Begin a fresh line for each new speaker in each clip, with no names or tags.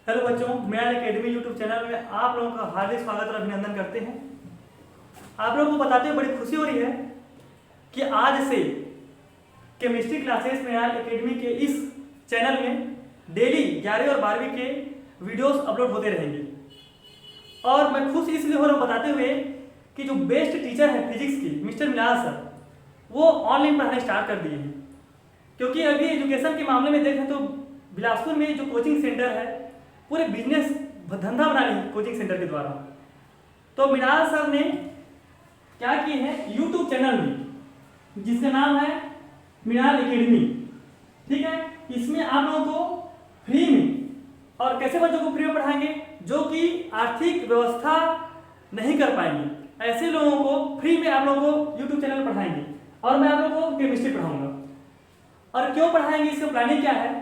Hello बच्चों, man academy YouTube channel में आप लोगों का हार्दिक स्वागत और अभिनंदन करते हैं। आप लोगों को बताते हुए बड़ी खुशी हो रही है कि आज से केमिस्ट्री क्लासेस मैन एकेडमी के इस चैनल में डेली 11वीं और 12वीं के वीडियोस अपलोड होते रहेंगे। और मैं खुश इसलिए हो रहा हूँ बताते हुए कि जो बेस्ट टीचर है फिजिक्स की मिस्टर मिनाल सर, वो ऑनलाइन पढ़ाना स्टार्ट कर दिए हैं। क्योंकि अभी एजुकेशन के मामले में देखें तो बिलासपुर में जो कोचिंग सेंटर है पूरे बिजनेस धंधा बना ली कोचिंग सेंटर के द्वारा। तो मिनाल सर ने क्या की है, यूट्यूब चैनल में जिसका नाम है मिनाल एकेडमी, ठीक है। इसमें आप लोगों को फ्री में और कैसे बच्चों को फ्री में पढ़ाएंगे जो कि आर्थिक व्यवस्था नहीं कर पाएंगे, ऐसे लोगों को फ्री में आप लोगों को यूट्यूब चैनल पर पढ़ाएंगे। और मैं आप लोगों को केमिस्ट्री पढ़ाऊंगा। और क्यों पढ़ाएंगे, इसका प्लानिंग क्या है,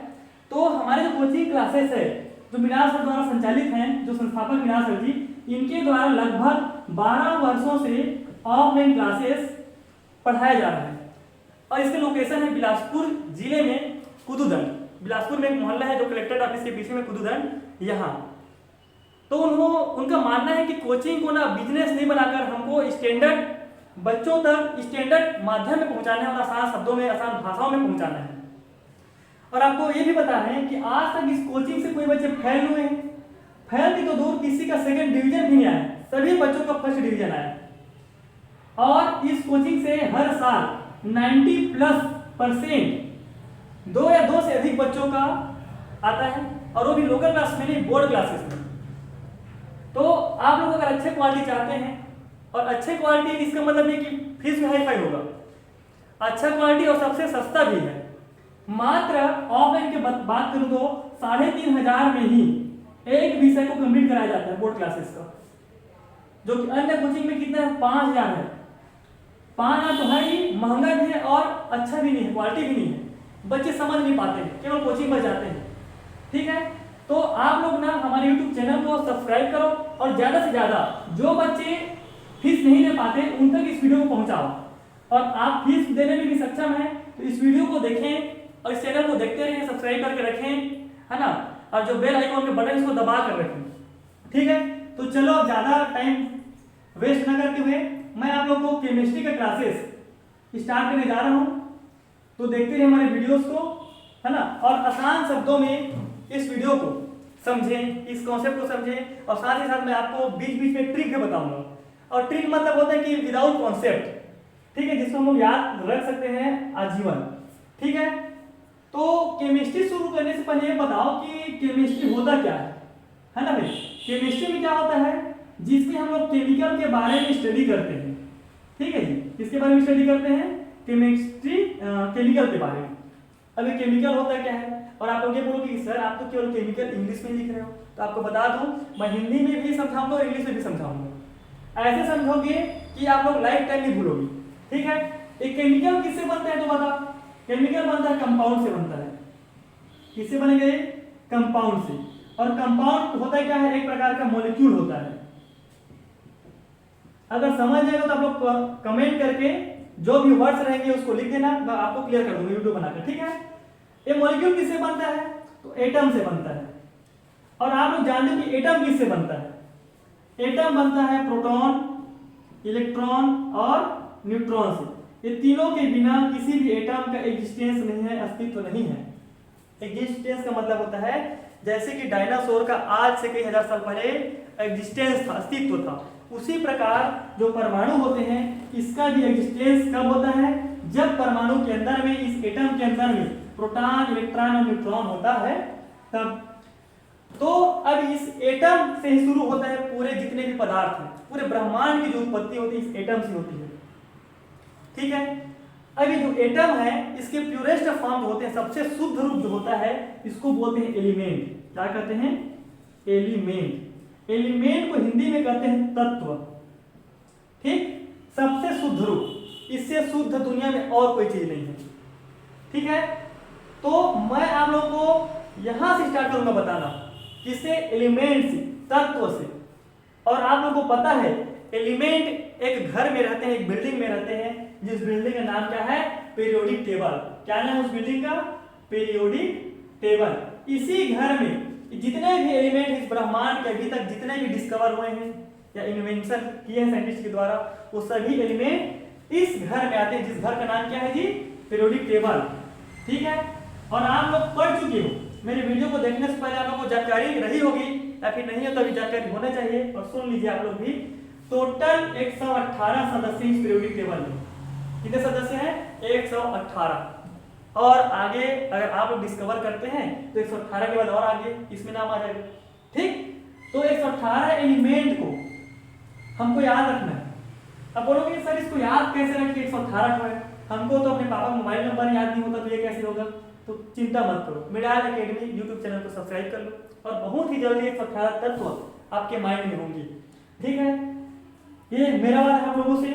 तो हमारे जो कोचिंग क्लासेस है जो मिनाल सर द्वारा संचालित हैं, जो संस्थापक मिनाल सर जी, इनके द्वारा लगभग 12 वर्षों से ऑफलाइन क्लासेस पढ़ाया जा रहा है। और इसके लोकेशन है बिलासपुर जिले में कुदूदंड। बिलासपुर में एक मोहल्ला है जो कलेक्ट्रेट ऑफिस के पीछे में कुदूदंड, यहाँ। तो उनका मानना है कि कोचिंग को ना बिजनेस नहीं बनाकर हमको स्टैंडर्ड बच्चों तक स्टैंडर्ड माध्यम में पहुंचाना है और आसान शब्दों में आसान भाषाओं में पहुंचाना है। और आपको ये भी पता है कि आज तक इस कोचिंग से कोई बच्चे फेल हुए हैं, फेल भी तो दूर, किसी का सेकंड डिवीजन भी नहीं आया, सभी बच्चों का फर्स्ट डिवीजन आया। और इस कोचिंग से हर साल 90+% 2 या 2 से अधिक बच्चों का आता है, और वो भी लोकल क्लास में नहीं, बोर्ड क्लासेस में। तो आप लोग अगर अच्छे क्वालिटी चाहते हैं, और अच्छे क्वालिटी इसका मतलब ये कि फीस भी हाई फाई होगा, अच्छा क्वालिटी और सबसे सस्ता भी है। मात्र ऑफलाइन की बात करूं तो 3500 में ही एक विषय को कंप्लीट कराया जाता है बोर्ड क्लासेस का, जो कि अन्य कोचिंग में कितना है, 5000 है। 5000 तो है ही, महंगा भी है और अच्छा भी नहीं है, क्वालिटी भी नहीं है, बच्चे समझ नहीं पाते हैं, केवल कोचिंग पर जाते हैं, ठीक है। तो आप लोग ना हमारे यूट्यूब चैनल को सब्सक्राइब करो और ज्यादा से ज्यादा जो बच्चे फीस नहीं दे पाते उन तक इस वीडियो को पहुंचाओ। और आप फीस देने में भी सक्षम है तो इस वीडियो को देखें और इस चैनल को देखते रहें, सब्सक्राइब करके रखें, है ना। और जो बेल आइकॉन के बटन इसको दबा कर रखें, ठीक है। तो चलो अब ज्यादा टाइम वेस्ट ना करते हुए मैं आप लोगों को केमिस्ट्री का क्लासेस स्टार्ट करने जा रहा हूं। तो देखते रहिए हमारे वीडियोस को, है ना। और आसान शब्दों में इस वीडियो को समझें, इस कॉन्सेप्ट को समझें, और साथ ही साथ मैं आपको बीच बीच में ट्रिक भी बताऊंगा। और ट्रिक मतलब होता है कि विदाउट कॉन्सेप्ट, ठीक है, जिसको हम लोग याद रख सकते हैं आजीवन, ठीक है। तो केमिस्ट्री शुरू करने से पहले ये बताओ कि केमिस्ट्री होता क्या है ना भाई। केमिस्ट्री में क्या होता है, जिसमें हम लोग केमिकल के बारे में स्टडी करते हैं, ठीक है जी। किसके बारे में स्टडी करते हैं, केमिस्ट्री, केमिकल के बारे में। अभी केमिकल होता क्या है, और आप लोग ये बोलोगे कि सर आप तो केवल केमिकल इंग्लिश में लिख रहे हो, तो आपको बता दूं मैं हिंदी में भी समझाऊंगा और इंग्लिश में भी समझाऊंगा। ऐसे समझोगे कि आप लोग लाइफ टाइम नहीं भूलोगे, ठीक है। एक केमिकल किससे बनता है तो बता। केमिकल बनता है कंपाउंड से बनता है। किससे बनेंगे, कंपाउंड से। और कंपाउंड होता क्या है, एक प्रकार का मॉलिक्यूल होता है। अगर समझ जाएगा तो आप लोग कमेंट करके जो भी वर्ड्स रहेंगे उसको लिख देना, मैं आपको क्लियर कर दूंगा वीडियो बनाकर, ठीक है। ये मॉलिक्यूल किससे बनता है, तो एटम से बनता है। और आप लोग जानते हो कि एटम किससे बनता है, एटम बनता है प्रोटॉन, इलेक्ट्रॉन और न्यूट्रॉन से। ये तीनों के बिना किसी भी एटम का एग्जिस्टेंस नहीं है, अस्तित्व नहीं है। एग्जिस्टेंस का मतलब होता है जैसे कि डायनासोर का आज से कई हजार साल पहले एग्जिस्टेंस था, अस्तित्व था, उसी प्रकार जो परमाणु होते हैं इसका भी एग्जिस्टेंस कब होता है, जब परमाणु के अंदर में, इस एटम के अंदर में प्रोटॉन, इलेक्ट्रॉन और न्यूट्रॉन होता है तब। तो अब इस एटम से ही शुरू होता है पूरे जितने भी पदार्थ हैं, पूरे ब्रह्मांड की जो उत्पत्ति होती है इस एटम से होती है, ठीक है। अब ये जो एटम है इसके प्यूरेस्ट फॉर्म जो होते हैं, सबसे शुद्ध रूप जो होता है, इसको बोलते हैं एलिमेंट। क्या कहते हैं, एलिमेंट। एलिमेंट को हिंदी में कहते हैं तत्व, ठीक। सबसे शुद्ध रूप, इससे शुद्ध दुनिया में और कोई चीज नहीं है, ठीक है। तो मैं आप लोगों को यहां से स्टार्ट करूंगा बताना, किससे, एलिमेंट से, तत्व से। और आप लोगों को पता है एलिमेंट एक घर में रहते हैं, एक बिल्डिंग में रहते हैं, जिस बिल्डिंग का नाम क्या है, पीरियोडिक टेबल। क्या नाम है उस बिल्डिंग का, पीरियोडिक टेबल। इसी घर में जितने भी एलिमेंट इस ब्रह्मांड के अभी तक जितने भी डिस्कवर हुए हैं या इन्वेंशन किए हैं साइंटिस्ट के द्वारा, वो सभी एलिमेंट इस घर में आते हैं, जिस घर का नाम क्या है जी, पीरियोडिक टेबल। ठीक है, और आप लोग पढ़ चुके हो, मेरे वीडियो को देखने से पहले आप लोगों को जानकारी रही होगी या फिर नहीं हो तो अभी जानकारी होना चाहिए, और सुन लीजिए आप लोग भी। टोटल 118 सदस्य इस पीरियोडिक टेबल में। कितने सदस्य हैं? 118। और आगे अगर आप लोग डिस्कवर करते हैं तो 118 के बाद और आगे इसमें नाम आ जाएगा। ठीक, तो 118 एलिमेंट को हमको याद रखना है। अब बोलोगे सर इसको याद कैसे रखें, 118 को है, हमको तो अपने पापा का मोबाइल नंबर याद नहीं होता तो ये कैसे होगा। तो चिंता मत करो, मिडाल एकेडमी यूट्यूब चैनल को सब्सक्राइब कर लो और बहुत ही जल्दी 118 तत्व आपके माइंड में होंगे। ठीक है, ये मेरा वाला है आप लोगों से।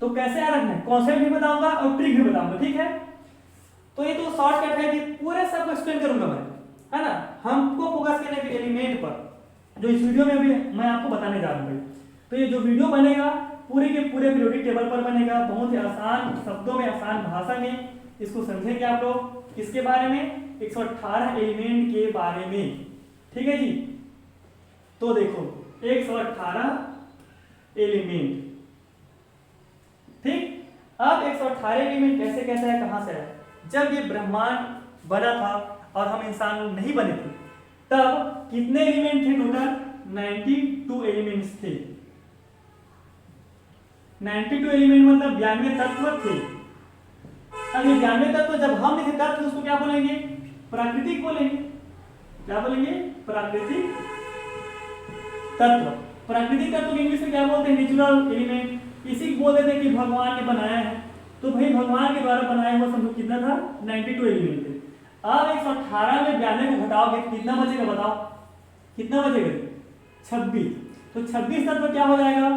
तो कैसे याद रखना है, कॉन्सेप्ट भी बताऊंगा और ट्रिक भी बताऊंगा। ठीक है, तो ये तो शॉर्टकट है कि पूरे सब एक्सप्लेन करूंगा मैं, है ना। हमको फोकस करना है एलिमेंट पर, जो इस वीडियो में भी मैं आपको बताने जा रहा हूँ। तो ये जो वीडियो बनेगा पूरे के पूरे पीरियोडिक टेबल पर बनेगा, बहुत ही आसान शब्दों में, आसान भाषा में इसको समझेंगे आप लोग। किसके बारे में? 118 एलिमेंट के बारे में। ठीक है जी, तो देखो 118 एलिमेंट। ठीक, अब 118 एलिमेंट कैसे कैसे है, कहां से है? जब ये ब्रह्मांड बना था और हम इंसान नहीं बने थे, तब कितने एलिमेंट थे? टोटल 92 एलिमेंट्स थे। 92 एलिमेंट मतलब 92 तत्व थे। अब ये 92 तत्व जब हम नहीं थे तब तो उसको क्या बोलेंगे? प्राकृतिक बोलेंगे। क्या बोलेंगे? प्राकृतिक तत्व। प्राकृतिक तत्व इंग्लिश में क्या बोलते हैं? Natural element. इसी को बोल देते हैं कि भगवान ने बनाया है। तो भाई भगवान के द्वारा बनाया हुआ समझो कितना था? 92 एलिमेंट थे। अब 118 में 92 को घटाओगे कितना बचेगा? बताओ कितना बचेगा? 26। तो 26 तत्व क्या हो जाएगा?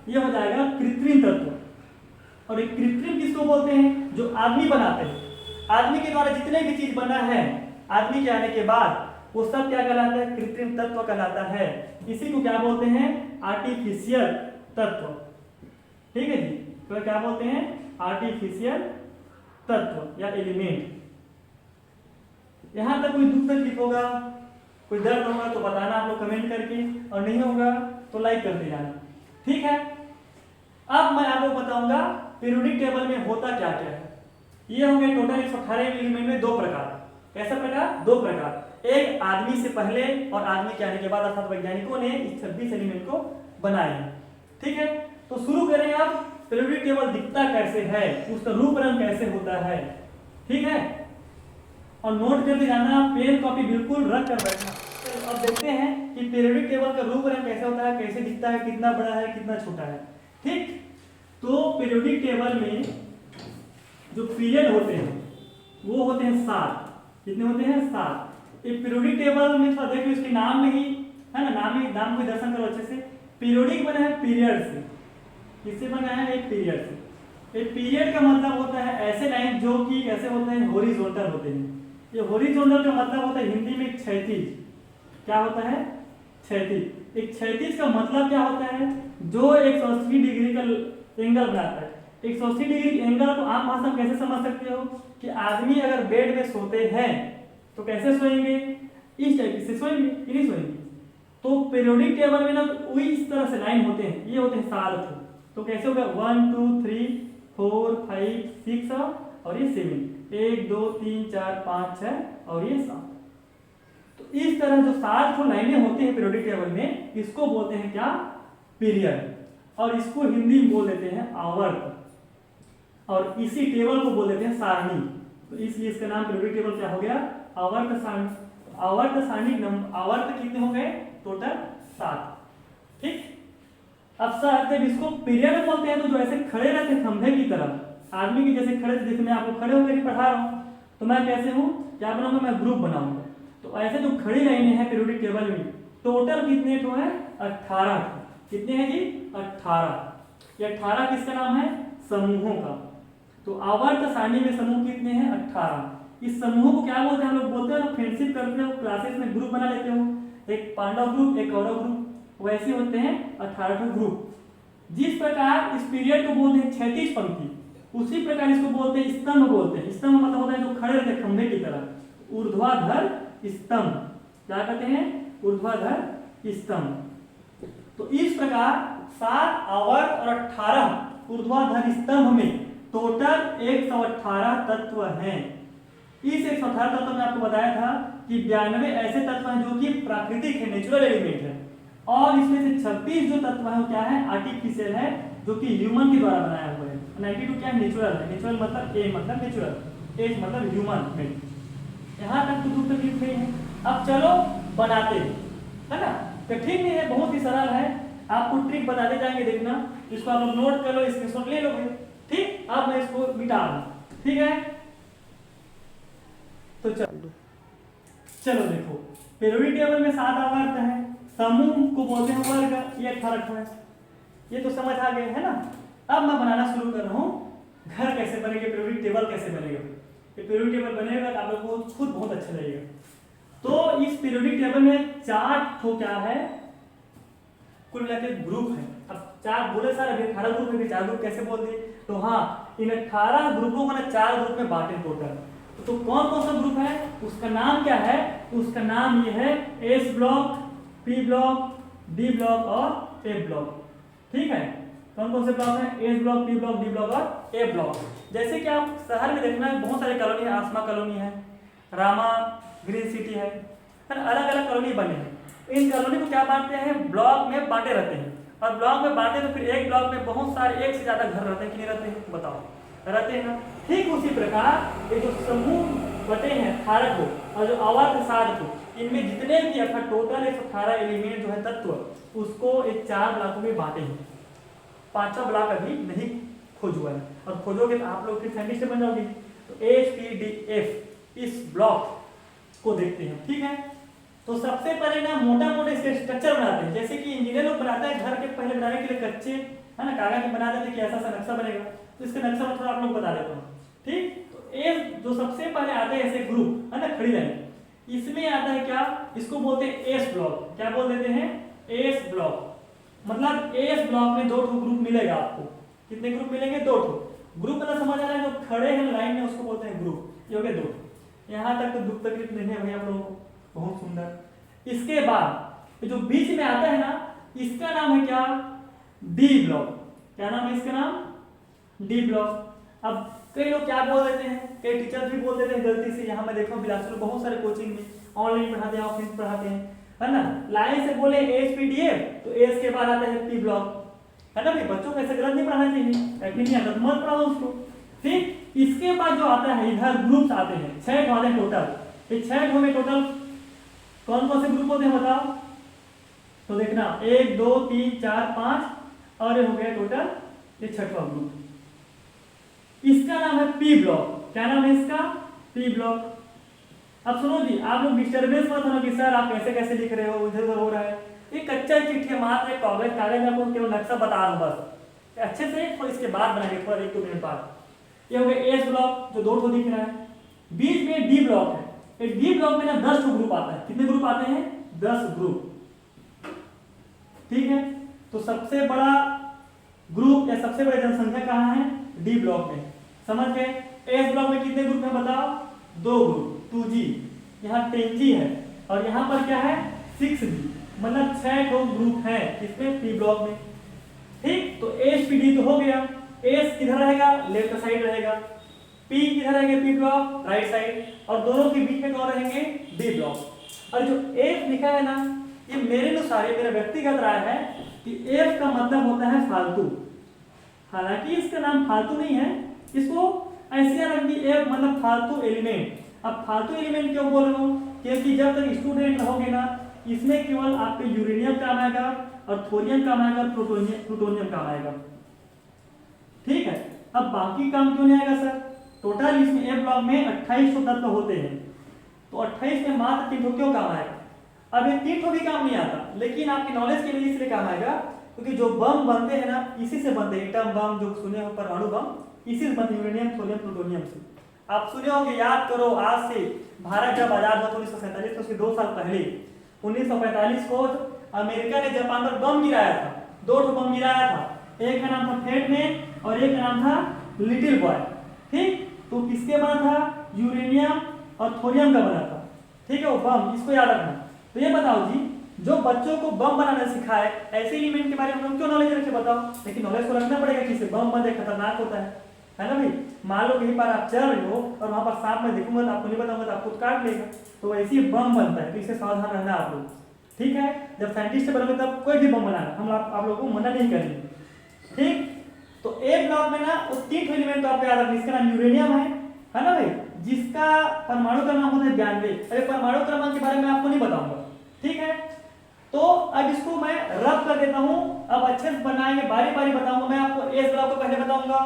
ये हो जाएगा कृत्रिम तत्व। और एक कृत्रिम किसको बोलते हैं? जो आदमी बनाते हैं। आदमी के द्वारा जितने भी चीज बना है आदमी के आने के बाद, वो सब क्या कहलाता है? कृत्रिम तत्व कहलाता है। इसी को क्या बोलते हैं? आर्टिफिशियल तत्व। ठीक है जी, तो क्या बोलते हैं? आर्टिफिशियल तत्व या एलिमेंट। यहां तक कोई दुख तकलीफ होगा, कोई दर्द होगा तो बताना आप लोग कमेंट करके, और नहीं होगा तो लाइक करते जाना। ठीक है, अब मैं आपको बताऊंगा पीरियोडिक टेबल में होता क्या क्या है। ये होंगे टोटल 118 एलिमेंट में 2 प्रकार। कैसा प्रकार? 2 प्रकार। एक आदमी से पहले और आदमी के आने के बाद, अर्थात वैज्ञानिकों ने इस 26 एलिमेंट को बनाए। ठीक है, तो शुरू करें। अब पीरियोडिक टेबल दिखता कैसे है, उसका रूप रंग कैसे होता है। ठीक है, और नोट करते जाना, पेन कॉपी बिल्कुल रख कर बैठना। तो अब देखते हैं कि पीरियोडिक टेबल का रूप रंग कैसे होता है, कैसे दिखता है, कितना बड़ा है, कितना छोटा है। ठीक, तो पीरियोडिक टेबल में जो पीरियड होते हैं वो होते हैं 7। कितने होते हैं? 7। एक पीरियोडिक टेबल में थोड़ा देखो, इसके नाम में ही है ना, नाम को दर्शन करो अच्छे से। पीरियोडिक बना है पीरियड से। किससे बना है? एक पीरियड से। एक पीरियड का मतलब होता है ऐसे लाइन जो कि कैसे होते हैं? हॉरिजॉन्टल होते हैं। ये हॉरिजॉन्टल का मतलब होता है हिंदी में क्षैतिज। क्या होता है? क्षैतिज। एक क्षैतिज का मतलब क्या होता है? जो 180 डिग्री का एंगल बनाता है। 180 डिग्री एंगल को आप भाषा में कैसे समझ सकते हो कि आदमी अगर बेड में सोते हैं तो कैसे सोएंगे? इस टाइप से सोएंगे कि नहीं सोएंगे? तो पीरियोडिक टेबल में ना वही इस तरह से लाइन होते हैं। ये होते हैं 7। तो कैसे होगा? 1 2 3 4 5 6 और ये 7। 1 2 3 4 5 6 और ये 7। तो इस तरह जो 7 लाइनें होती हैं पीरियोडिक टेबल में, इसको बोलते हैं क्या? पीरियड। और इसको हिंदी में बोल देते हैं आवर्त। और इसी टेबल को बोल देते हैं सारणी। तो इसलिए इसका नाम पीरियोडिक टेबल क्या हो गया? आवर्त सारणी। आवर्त सारणी आवर्त कितने हो गए? टोटल 7। ठीक, अब सर जब इसको पीरियड बोलते हैं तो जो ऐसे खड़े रहते हैं खंभे की तरह, आदमी के जैसे खड़े, जैसे मैं आपको खड़े होकर पढ़ा रहा हूँ, तो मैं कैसे हूँ? क्या बनाऊंगा? मैं ग्रुप बनाऊंगा। तो ऐसे जो खड़ी लाइनें हैं पीरियोडिक टेबल में, टोटल कितने तो है? 18। कितने हैं जी? 18। ये 18 किसका नाम है? समूहों का। तो आवर्त सारणी में समूह कितने हैं? 18। इस समूह को क्या बोलते हैं? हम लोग बोलते हैं फ्रेंडशिप करते हो, क्लासेस में ग्रुप बना लेते हो, एक पांडव ग्रुप, एक कौरव ग्रुप, वैसे होते हैं 18 ग्रुप। जिस प्रकार इस पीरियड को बोलते हैं क्षैतिज पंक्ति, उसी प्रकार इसको बोलते हैं स्तंभ। बोलते हैं स्तंभ मतलब होता है जो खड़े रहते हैं खंभे की तरह, ऊर्ध्वाधर स्तंभ। क्या कहते हैं? ऊर्ध्वाधर स्तंभ। तो इस प्रकार 7 आवर्त और 18 ऊर्ध्वाधर स्तंभ में टोटल 118 तत्व हैं। इस 118 तत्व में आपको बताया था कि 92 ऐसे तत्व हैं जो कि प्राकृतिक है, नेचुरल एलिमेंट है, और इसमें से 26 जो तत्व है वो क्या है, आर्टिफिशियल है, जो कि ह्यूमन के द्वारा बनाया हुआ है। 92 क्या है, नेचुरल है। नेचुरल मतलब ए मतलब नेचुरल, एच मतलब ह्यूमन मेड। यहाँ तक तो दुख तकलीफ नहीं है। अब चलो बनाते हैं, है ना। कठिन नहीं है, बहुत ही सरल है। आपको ट्रिक बताते जाएंगे, देखना। इसको आप लोग नोट कर लो, स्क्रीनशॉट ले लोगे, ठीक। अब मैं इसको मिटा दूं, ठीक है। तो चलो देखो, पीरियोडिक टेबल में 7 आवर्त है, समूह को बोलते हैं वर्ग, ये 18 है। ये तो समझ आ गए है ना। अब मैं बनाना शुरू कर रहा हूँ, घर कैसे बनेगा, पीरियोडिक टेबल कैसे बनेगा। ये पीरियोडिक टेबल बनेगा तो आप लोगों को खुद बहुत अच्छा लगेगा। तो इस पीरियोडिक टेबल में 4 ठो क्या है, कुल मिलाकर ग्रुप है। अब 4 बोले सर, अभी 18 ग्रुप है, 4 ग्रुप कैसे बोल दिए। तो हाँ, इन 18 ग्रुपों को ना 4 ग्रुप में बांटे टोटल। तो कौन कौन सा ग्रुप है, उसका नाम क्या है, उसका नाम ये है S block, P block, D block और ए ब्लॉक, ठीक है। कौन कौन से ब्लॉक हैं, S block, P block, D block और ए ब्लॉक। जैसे कि आप शहर में देखना है, बहुत सारी कॉलोनी है, आसमा कॉलोनी है, रामा ग्रीन सिटी है, अलग अलग कॉलोनी बने हैं। इन कॉलोनी को क्या बांटते हैं, ब्लॉक में बांटे रहते हैं। और ब्लॉक में बांटे तो फिर एक ब्लॉक में बहुत सारे, एक से ज्यादा घर रहते हैं कि नहीं रहते हैं, बताओ, रहते हैं ना। ठीक उसी प्रकार ये जो समूह बटे हैं 18 को, और जो आवर्त 7 को, इनमें जितने भी अर्थात टोटल 118 एलिमेंट जो है तत्व, उसको एक 4 ब्लॉकों में बांटे हैं। 5वां ब्लॉक अभी नहीं खोज हुआ है, और खोजोगे तो आप लोग फिर साइंटिस्ट बन जाओगे। तो एच पी डी एफ इस ब्लॉक को देखते हैं, ठीक है। तो सबसे पहले ना मोटा मोटा इसके स्ट्रक्चर बनाते हैं, जैसे कि इंजीनियर लोग बनाते हैं घर के पहले बनाने के लिए कच्चे, है ना, कागज में बना देते हैं कि ऐसा सा नक्शा बनेगा। तो इसका नक्शा मैं थोड़ा आप लोग बता देता हूँ, ठीक। तो ए जो सबसे पहले आते हैं ऐसे ग्रुप, है ना, खड़ी लाइन, इसमें आता है क्या, इसको बोलते हैं एस ब्लॉक। क्या बोल देते हैं, एस ब्लॉक। मतलब एस ब्लॉक में 2 ठो ग्रुप मिलेगा आपको। कितने ग्रुप मिलेंगे, 2 ठो ग्रुप। मतलब समझ आ रहा है, जो खड़े हैं लाइन में उसको बोलते हैं ग्रुप। ये हो गए 2। यहाँ तक तो दुख तकलीफ नहीं है भाई आप लोगों को, बहुत सुंदर। इसके बाद जो बीच में आता है ना, इसका नाम है क्या, डी ब्लॉक। क्या नाम है इसका नाम, डी ब्लॉक। अब कई लोग क्या बोल देते हैं, कई टीचर भी बोल देते हैं गलती से। यहाँ मैं देखा हूँ बिलासपुर बहुत सारे कोचिंग में ऑनलाइन पढ़ाते हैं, ऑफलाइन पढ़ाते हैं, है ना। लाइन से बोले एच पी डी एफ, तो एस के बाद आता है पी ब्लॉक, है ना। भाई बच्चों को ऐसे गलत नहीं पढ़ाना चाहिए, नहीं आता मत पढ़ाओ उसको, ठीक। इसके बाद जो आता है इधर ग्रुप्स आते हैं, 6 वाले टोटल। ये 6 में टोटल कौन कौन से ग्रुप होते हैं बताओ। तो देखना 1 2 3 4 5 और ये हो गया टोटल ये 6वां ग्रुप। इसका नाम है पी ब्लॉक। क्या नाम है इसका, पी ब्लॉक। अब सुनो जी, आप लोग डिस्टर्बेंस मत होना कि सर आप कैसे कैसे लिख रहे हो, इधर उधर हो रहा है। ये कच्चा चिट्ठी है, मात्र एक कागज आपको केवल नक्शा बता रहा हूँ बस, अच्छे से। और इसके बाद बनाएंगे थोड़ा 1-2 मिनट बाद। ये हो गया एस ब्लॉक जो 2 ठो दिख रहा है। बीच में डी ब्लॉक है। एक डी ब्लॉक में ना 10 ठो ग्रुप आता है। कितने ग्रुप आते हैं, 10 ग्रुप, ठीक है। तो सबसे बड़ा ग्रुप या सबसे बड़ी जनसंख्या कहाँ है, डी ब्लॉक में, समझ गए। एस ब्लॉक में कितने ग्रुप है बताओ, 2 ग्रुप, 2G, यहाँ 10G है, और यहाँ पर क्या है 6G, मतलब 6 ठो ग्रुप है इसमें पी ब्लॉक में, ठीक। तो एच पी डी तो हो गया। एस किधर रहेगा, लेफ्ट साइड रहेगा। पी किधर रहेंगे, पी ब्लॉक राइट साइड, और दोनों के बीच में कौन रहेंगे, डी ब्लॉक। और जो एफ लिखा है ना, ये मेरे अनुसार, ये मेरा व्यक्तिगत राय है कि एफ का मतलब होता है फालतू। हालांकि इसका नाम फालतू नहीं है, इसको ऐसे रख दी, एफ मतलब फालतू एलिमेंट। अब फालतू एलिमेंट क्यों बोल रहा हूँ, क्योंकि जब तक स्टूडेंट रहोगे ना, इसमें केवल आपके यूरेनियम काम आएगा, और थोरियम काम आएगा, प्लूटोनियम काम आएगा, ठीक है। अब बाकी काम क्यों नहीं आएगा सर, टोटल इसमें ए ब्लॉक में 2800 तत्व होते हैं, तो 28 में मात्र 3 ठो क्यों काम आएगा। अब ये 3 ठो भी काम नहीं आता, लेकिन आपकी नॉलेज के लिए इसलिए काम आएगा क्योंकि जो बम बनते हैं ना, इसी से बनते हैं। एटम बम जो सुने हो, परमाणु बम, इसी से बनते, यूरेनियम थोरियम प्लूटोनियम से। आप सुने होंगे, याद करो, आज से भारत जब आजाद हुआ 1947, तो उसके 2 साल पहले 1945 को अमेरिका ने जापान पर बम गिराया था। 2 ठो बम गिराया था, एक का नाम था फैट मैन और एक का नाम था लिटिल बॉय, ठीक। तो किसके बना था, यूरेनियम और थोरियम का बना था, ठीक है वो बम, इसको याद रखना। तो ये बताओ जी, जो बच्चों को बम बनाना सिखाए ऐसे एलिमेंट के बारे में हम क्यों नॉलेज रखे बताओ। लेकिन नॉलेज तो रखना पड़ेगा कि बम बंदे खतरनाक होता है ना भाई। मान लो कहीं पर आप चल रहे हो और वहां पर सांप में देखूंगा तो आपको नहीं बताऊंगा तो आपको काट लेगा, तो ऐसे ही बम बनता है, तो इससे सावधान रहना आप लोग, ठीक है। जब साइंटिस्ट बनोगे तब कोई भी बम बनाना हम आप लोगों को मना नहीं करेंगे, ठीक। तो ए ब्लॉक में ना वो 3 एलिमेंट तो आपको याद रखना, इसका नाम यूरेनियम है ना भाई, जिसका परमाणु क्रमांक होता है 92। अरे परमाणु क्रमांक के बारे में आपको नहीं बताऊंगा, ठीक है। तो अब इसको मैं रब कर देता हूं, अब अच्छे से बनाएंगे, बारी बारी बताऊंगा। मैं आपको एस ब्लॉक को पहले बताऊंगा,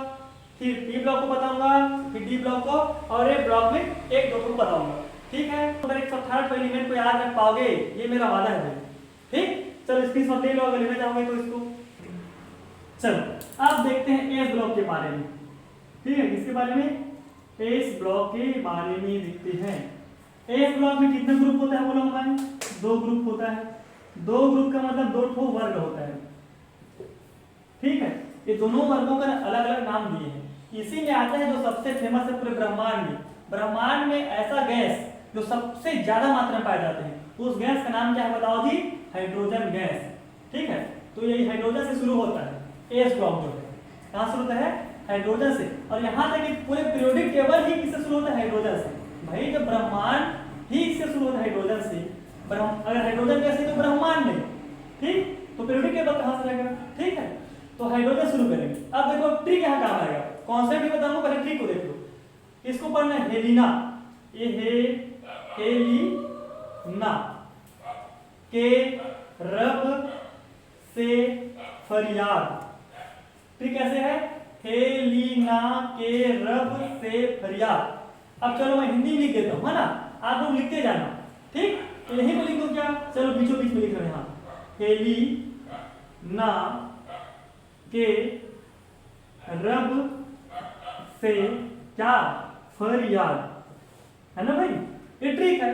फिर बी ब्लॉक को बताऊंगा, फिर डी ब्लॉक को, और ए ब्लॉक में एक दो को बताऊंगा, ठीक है। तो मेरे 168 एलिमेंट को याद रख पाओगे, ये मेरा वादा है भाई, ठीक। चलो स्क्रीनशॉट ले लो अगर लेना चाहोगे तो इसको। चलो अब देखते हैं एस ब्लॉक के बारे में, ठीक है। इसके बारे में एस ब्लॉक के बारे में देखते हैं। एस ब्लॉक में कितने ग्रुप होता है बोलो हमारे? 2 ग्रुप होता है। 2 ग्रुप का मतलब 2 ठो वर्ग होता है, ठीक है। ये दोनों वर्गों का अलग अलग नाम दिए हैं। इसी में आता है जो सबसे फेमस है पूरे ब्रह्मांड में। ब्रह्मांड में ऐसा गैस जो सबसे ज्यादा मात्रा में पाए जाते हैं, उस गैस का नाम क्या है बताओ जी? हाइड्रोजन गैस, ठीक है। तो ये हाइड्रोजन से शुरू होता है एस ब्लॉक जो है, कहां शुरू होता है? हाइड्रोजन से। और यहाँ तक कि पूरे पीरियोडिक टेबल ही किससे शुरू होता है? हाइड्रोजन से। भाई जब ब्रह्मांड ही इससे शुरू होता है हाइड्रोजन से, अगर हाइड्रोजन गैस है तो ब्रह्मांड नहीं, ठीक। तो पीरियोडिक टेबल कहां से आएगा, ठीक है। तो हाइड्रोजन शुरू करेंगे। अब देखो ट्री यहाँ काम आएगा, कॉन्सेप्ट भी बताऊंगा, पहले ट्री को देख लो। इसको पढ़ना है हेलिना, ये हेलिना के रब से फरियाद। ट्री कैसे है? हेलिना के रब से फरियाद। अब चलो मैं हिंदी में लिख देता हूं, है ना, आप लोग लिखते जाना, ठीक। तो यही में लिख दो क्या? चलो बीचों बीच में लिख रहे हैं यहाँ, हेलिना के रब से क्या? फरियाद, है ना भाई। ये ट्रिक है।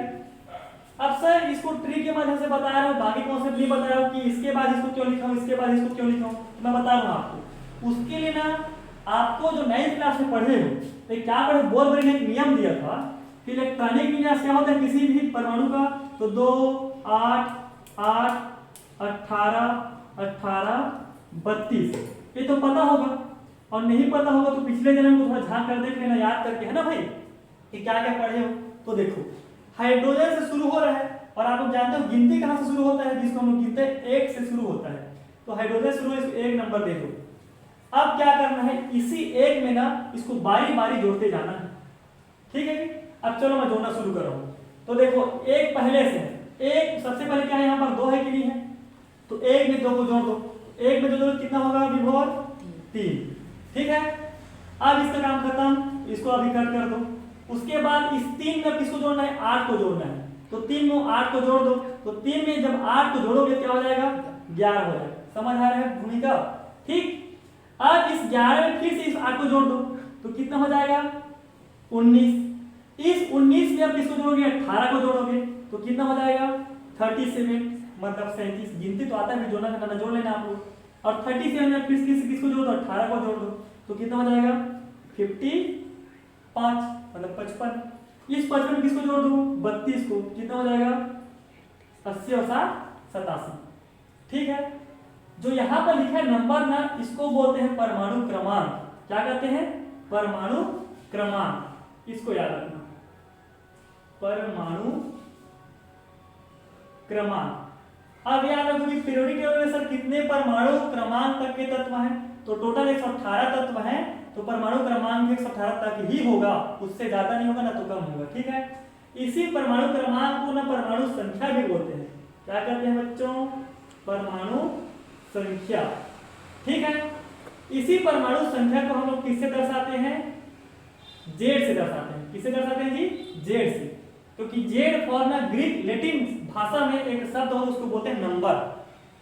अब सर इसको ट्रिक के माध्यम से बता रहा हूं, बाकी कॉन्सेप्ट नहीं बता रहा हूं कि इसके बाद इसको क्यों लिखा हूं, इसके बाद इसको क्यों लिखा हूं, मैं बता रहा हूं आपको। उसके लिए ना आपको जो 9th क्लास में पढ़े हो तो क्या पढ़े, बोल ने एक नियम दिया था कि इलेक्ट्रॉनिक विन्यास क्या होता है किसी भी परमाणु का, तो 2 8 8 18 18 32, ये तो पता होगा। और नहीं पता होगा तो पिछले जन्म को थोड़ा झांक कर देख लेना, याद करके, है ना भाई, कि क्या क्या पढ़े हो। तो देखो हाइड्रोजन से शुरू हो रहा है, और आप लोग जानते हो गिनती कहां से शुरू होता है, जिसको हम लोग गिनते हैं 1 से शुरू होता है। तो हाइड्रोजन शुरू है, 1 नंबर दे दो। अब क्या करना है, इसी 1 में ना इसको बारी बारी जोड़ते जाना है, ठीक है। अब चलो मैं जोड़ना शुरू कर रहा हूं। तो देखो 1 पहले से है, 1 सबसे पहले क्या है, यहाँ पर 2 है कि नहीं है, तो 1 में 2 को जोड़ दो। 1 में 2 जोड़ कितना होगा विभोर? 3, ठीक है। अब इसका काम खत्म, इसको अभी कट कर दो। उसके बाद इस 3 में किसको जोड़ना है? 8 को जोड़ना है। तो 3 में 8 को जोड़ दो, तो 3 में जब 8 को जोड़ोगे क्या हो जाएगा? 11 हो जाएगा। समझ आ रहा है भूमिका, ठीक। अब इस 11 में फिर से इस 8 को जोड़ दो, तो कितना हो जाएगा? 19। इस 19 में अब किसको जोड़ोगे? 18 को जोड़ोगे, तो कितना हो जाएगा? 37, मतलब 37। गिनती तो आता है, जोड़ना करना जोड़ लेना आप लोग। और 37 में फिर किसको जोड़ दो? 18 को जोड़ दो, तो कितना हो जाएगा? 55, मतलब 55। इस 55 में किसको जोड़ दो? 32 को, कितना हो जाएगा? 80 और 7 87, ठीक है। जो यहाँ पर लिखा है नंबर ना, इसको बोलते हैं परमाणु क्रमांक। क्या कहते हैं? परमाणु क्रमांक, इसको याद रखना, परमाणु क्रमांक। अब याद रखो कि पीरियोडिक टेबल में सर कितने परमाणु क्रमांक तक के तत्व हैं, तो टोटल 118 तत्व हैं। तो परमाणु क्रमांक 118 तक ही होगा, उससे ज्यादा नहीं होगा ना तो कम होगा, ठीक है। इसी परमाणु क्रमांक को ना परमाणु संख्या भी बोलते हैं। क्या कहते हैं बच्चों? परमाणु संख्या, ठीक है। इसी परमाणु संख्या को हम लोग किससे दर्शाते हैं? जेड से दर्शाते हैं। किससे दर्शाते हैं जी? जेड से। क्योंकि जेड फॉर ना ग्रीक लेटिन भाषा में एक शब्द हो, उसको बोलते हैं नंबर।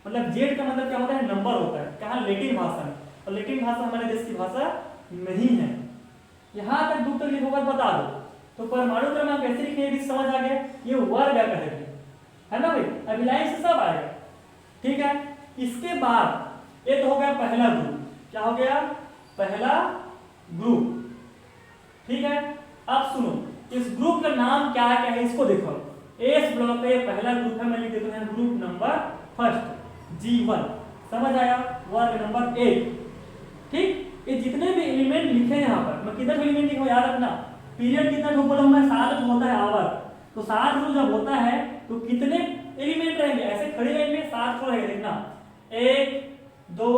मतलब जेड का मतलब क्या होता है? नंबर होता है। कहा? लेटिन भाषा में। और लेटिन भाषा हमारे देश की भाषा नहीं है। यहां तक दूर तक लिखोगे बता दो। तो परमाणु क्रमांक कैसे लिखे भी समझ आ गया, ये वर्ग कहेंगे, है ना भाई। अभी लाइन से सब आएगा, ठीक है। इसके बाद ये तो हो गया पहला ग्रुप। क्या हो गया? पहला ग्रुप, ठीक है। अब सुनो, इस ग्रुप का नाम क्या क्या है इसको देखो। एस ब्लॉक का ये पहला ग्रुप है, मैं लिख देता हूं ग्रुप नंबर फर्स्ट G1। समझ आया? वर्ग नंबर 1। ठीक, ये जितने भी एलिमेंट लिखे हैं यहाँ पर, मैं किधर एलिमेंट लिखूं याद रखना, पीरियड कितना ठोक बोला हूं मैं, 7 होता है आवर्त। तो 7 जब होता है तो कितने एलिमेंट रहेंगे, ऐसे खड़ी लाइन में 7 रहेंगे, देखना 1 2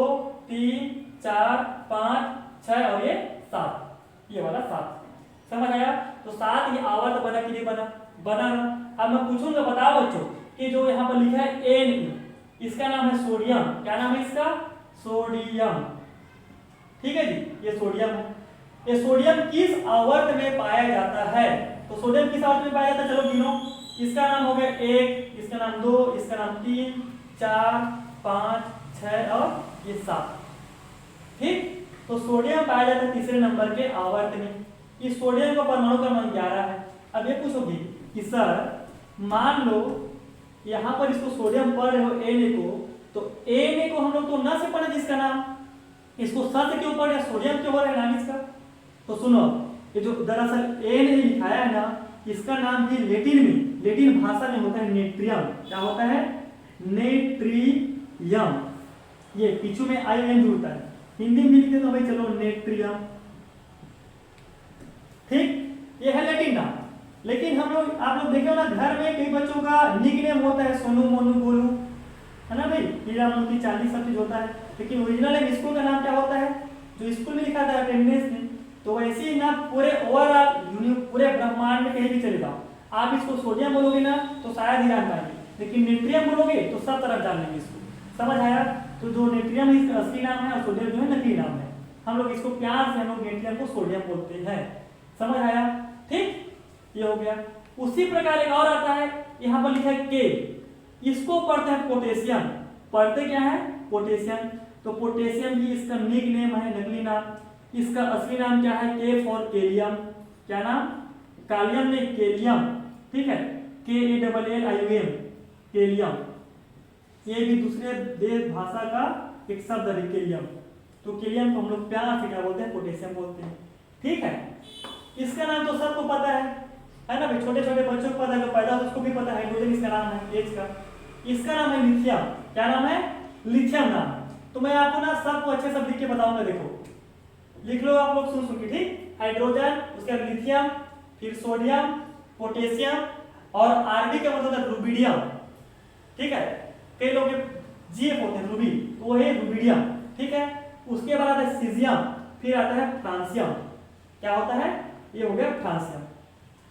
3 4 5 6 और ये 7, ये वाला 7। समझ आया? तो 7 ये आवर्त बना कि नहीं बना ना। अब मैं पूछूंगा, बताओ बच्चों कि जो यहाँ पर लिखा है Na, इसका नाम है सोडियम। क्या नाम है इसका? सोडियम। ठीक है जी, ये सोडियम है। ये सोडियम किस आवर्त में पाया जाता है? तो सोडियम किस आवर्त में पाया जाता है, चलो गिनो। इसका नाम हो गया 1, इसका नाम 2, इसका नाम 3 4 5 6 और ये 7। ठीक, तो सोडियम पाया जाता है तीसरे नंबर के आवर्त में। इस सोडियम का परमाणु क्रमांक 11 है। अब ये पूछोगे कि सर मान लो यहाँ पर इसको सोडियम पढ़ रहे हो Na को, तो Na को हम लोग तो न से पढ़े जिसका नाम, इसको स से क्यों पढ़े, सोडियम क्यों हो रहा है नाम इसका? तो सुनो, ये जो दरअसल Na लिखाया है ना, इसका नाम भी लेटिन भाषा में होता है नेट्रियम। क्या होता है? नेट्रियम। ये पीछू में IN जुड़ता है, हिंदी में लिखते तो भाई चलो नेट्रियम। ठीक, ये है लेटिन नाम। लेकिन हम लोग, आप लोग देखे हो ना, घर में कई बच्चों का निकनेम होता है सोनू, मोनू, गोलू, है ना भाई, हीरा, मोती, चांदी, सब चीज होता है। लेकिन ओरिजिनल स्कूल का नाम क्या होता है, जो स्कूल में लिखा था अटेंडेंस में, तो वैसे ही ना पूरे ओवरऑल पूरे ब्रह्मांड में कहीं भी चले जाओ, आप इसको सोडियम बोलोगे ना तो शायद ही जान पाएंगे, लेकिन नेट्रियम बोलोगे तो सब तरफ जान लेंगे इसको। समझ आया? तो जो नेट्रियम इसका असली नाम है और सोडियम जो है नकली नाम है। हम लोग इसको प्यार से हम लोग नेट्रियम को सोडियम बोलते हैं। समझ आया? ठीक, ये हो गया। उसी प्रकार एक और आता है, यहाँ पर लिखा है के, इसको पढ़ते हैं पोटेशियम। पढ़ते क्या है? पोटेशियम। तो पोटेशियम भी इसका निक नेम है, नकली नाम। इसका असली नाम क्या है? के फॉर केलियम। क्या नाम? कालियम नहीं, केलियम। ठीक है, KALLIUM, केलियम। ये भी दूसरे देश भाषा का एक शब्द है केलियम। तो केलियम को हम लोग प्यार से क्या बोलते हैं? पोटेशियम बोलते हैं। ठीक है, इसका नाम तो सबको पता है ना भाई, छोटे छोटे बच्चों को पता है, जो पैदा हो उसको भी पता है। हाइड्रोजन इसका नाम है, एच का। इसका नाम है लिथियम। क्या नाम है? लिथियम नाम। तो मैं आपको ना सबको अच्छे सब लिख के बताऊंगा, देखो लिख लो आप लोग सुन के। ठीक, हाइड्रोजन, उसके बाद लिथियम, फिर सोडियम, पोटेशियम और आरबी का मतलब है रुबिडियम। ठीक है, कई लोग GF होते हैं रूबी, तो वो है रुबिडियम। ठीक है, उसके बाद आता है सीजियम, फिर आता है फ्रांसियम। क्या होता है? ये हो गया फ्रांसियम।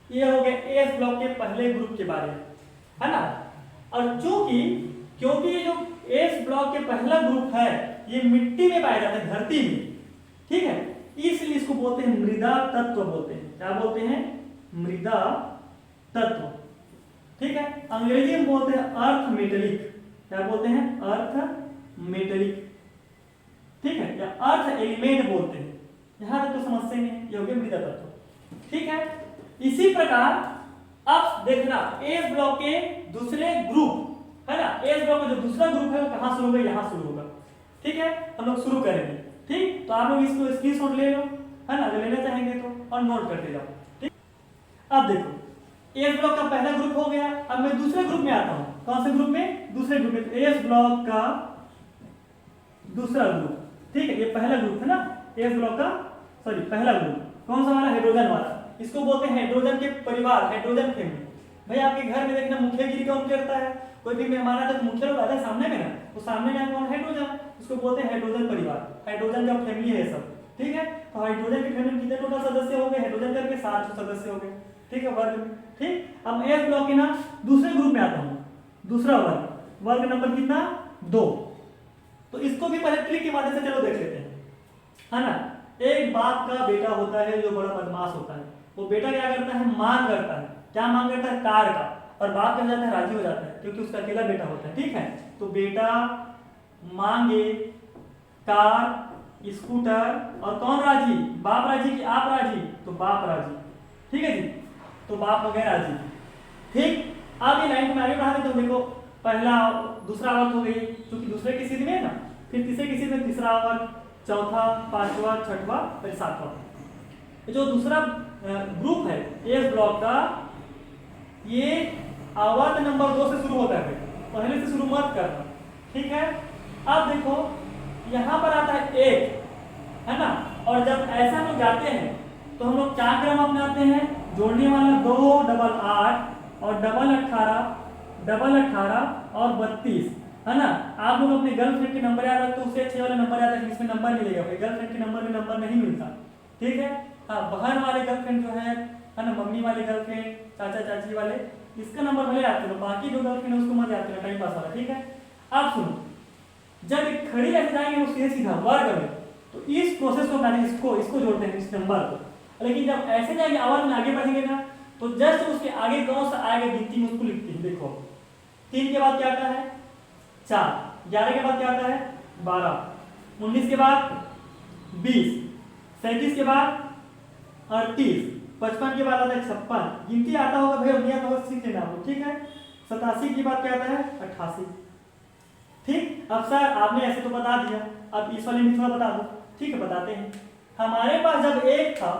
ये हो गया एस ब्लॉक के पहले ग्रुप के बारे में, है ना। और क्योंकि ये जो एस ब्लॉक के पहला ग्रुप है ये मिट्टी में पाया जाता है, धरती में। ठीक है, इसलिए इसको बोलते हैं मृदा तत्व बोलते हैं। क्या बोलते हैं? मृदा तत्व। ठीक है, अंग्रेजी में बोलते हैं अर्थ मेटेलिक। क्या बोलते हैं? अर्थ मेटेलिक। ठीक है, या अर्थ एलिमेंट बोलते हैं। यहां तक तो समझते हैं, ये हो गया मृदा तत्व। ठीक है, इसी प्रकार अब देखना एस ब्लॉक के दूसरे ग्रुप, है ना, एस ब्लॉक का जो दूसरा ग्रुप है वो कहां शुरू होगा? यहां शुरू होगा। ठीक है, हम लोग शुरू करेंगे। ठीक, तो आप लोग इसको स्क्रीनशॉट ले लो, है ना, अगर लेना चाहेंगे तो, और नोट करते जाओ। ठीक, अब देखो एस ब्लॉक का पहला ग्रुप हो गया। अब मैं दूसरे ग्रुप में आता हूं। कौन से ग्रुप में? दूसरे ग्रुप में। एस ब्लॉक का दूसरा ग्रुप। ठीक है, ये पहला ग्रुप है ना, एस ब्लॉक का पहला ग्रुप कौन सा वाला? हाइड्रोजन वाला। इसको बोलते हैं हाइड्रोजन के परिवार, हाइड्रोजन फैमिली। भाई आपके घर में देखना मुखियागिरी कौन करता है? कोई भी मेहमान आता है तो मुखिया लोग आता है सामने में ना, तो सामने में कौन? हाइड्रोजन। इसको बोलते हैं हाइड्रोजन परिवार, हाइड्रोजन का फैमिली है सब। ठीक है, तो हाइड्रोजन की फैमिली कितने टोटल सदस्य हो गए? हाइड्रोजन करके 7 सदस्य हो गए। ठीक है, वर्ग में। ठीक, अब एस ब्लॉक के ना दूसरे ग्रुप में आता हूं, दूसरा वर्ग नंबर कितना? 2। तो इसको भी पहले ट्रिक की मदद से चलो देख लेते हैं, है ना। एक बाप का बेटा होता है जो बड़ा बदमाश होता है। वो बेटा क्या करता है? मांग करता है। क्या मांग करता है? कार का। और बाप क्या जाता है? राजी हो जाता है, क्योंकि उसका अकेला बेटा होता है। ठीक है, तो बेटा मांगे कार, स्कूटर, और कौन राजी? बाप राजी कि आप राजी? तो बाप राजी। ठीक है जी, तो बाप वगैरह राजी। ठीक, अब ये लाइन में आगे बढ़ा देते हो। देखो पहला दूसरा वर्ग हो गई, क्योंकि दूसरे की सीधी में है ना, फिर तीसरे की सीधी में तीसरा वर्ग, चौथा, पांचवा, छठवा और सातवां। जो दूसरा ग्रुप है एस ब्लॉक का, ये आवर्त नंबर 2 से शुरू होता है, पहले से शुरू मत करना, ठीक है। अब देखो यहाँ पर आता है 1, है ना, और जब ऐसा हम लोग जाते हैं तो हम लोग क्या क्रम अपनाते हैं, जोड़ने वाला 2 डबल 8 और डबल 18 और 32, है ना। आप लोग अपने गर्लफ्रेंड के नंबर याद रखते, उससे अच्छे वाले नंबर याद रखें, इसमें नंबर मिलेगा, भाई गर्लफ्रेंड के नंबर में नंबर नहीं मिलता, ठीक है। हाँ, बहन वाले गर्लफ्रेंड जो है ना, मम्मी वाले गर्लफ्रेंड, चाचा चाची वाले, इसका नंबर भले याद करो, बाकी जो गर्लफ्रेंड है उसको मत याद करो, टाइम पास वाला, ठीक है। अब सुनो, जब एक खड़ी ऐसे जाएंगे वो सीधे सीधा वर्ग में, तो इस प्रोसेस को मैंने इसको जोड़ते हैं इस नंबर को। लेकिन जब ऐसे जाएंगे आवाज में आगे बढ़ेंगे ना, तो जस्ट उसके आगे कौन सा आएगा गिनती में उसको लिखते हैं। देखो 3 के बाद क्या आता है 4, 11 के बाद क्या आता है 12, 19 के बाद 20, 37 के बाद 38, 55 के बाद आता है 56, गिनती आता होगा भाई, नहीं आता होगा सीख लेना आपको, ठीक है। 87 के बाद क्या आता है 88, ठीक। अब सर आपने ऐसे तो बता दिया, अब इस वाले में थोड़ा बता दो, ठीक है बताते हैं। हमारे पास जब 1 था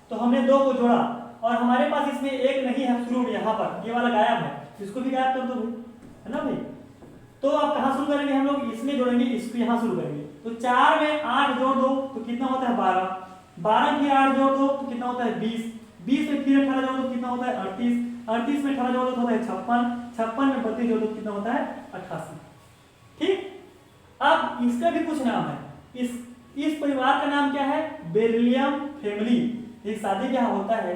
तो हमने 2 को जोड़ा, और हमारे पास इसमें 1 नहीं है शुरू में, यहाँ पर ये वाला गायब है, इसको भी गायब कर दो भाई, है ना भाई। तो अब कहाँ शुरू करेंगे हम लोग, इसमें जोड़ेंगे, इसको यहाँ शुरू करेंगे। तो 4 में 8 जोड़ दो तो कितना होता है 12, 12 में 8 जोड़ दो तो कितना होता है 20, 20 में फिर 18 जोड़ दो कितना होता है 38, 38 में 18 जोड़ दो तो होता है 56, 56 में 32 जोड़ दो कितना होता है 88, ठीक। अब इसका भी कुछ नाम है, इस परिवार का नाम क्या है, बेरिलियम फैमिली। एक शादी ब्याह होता है,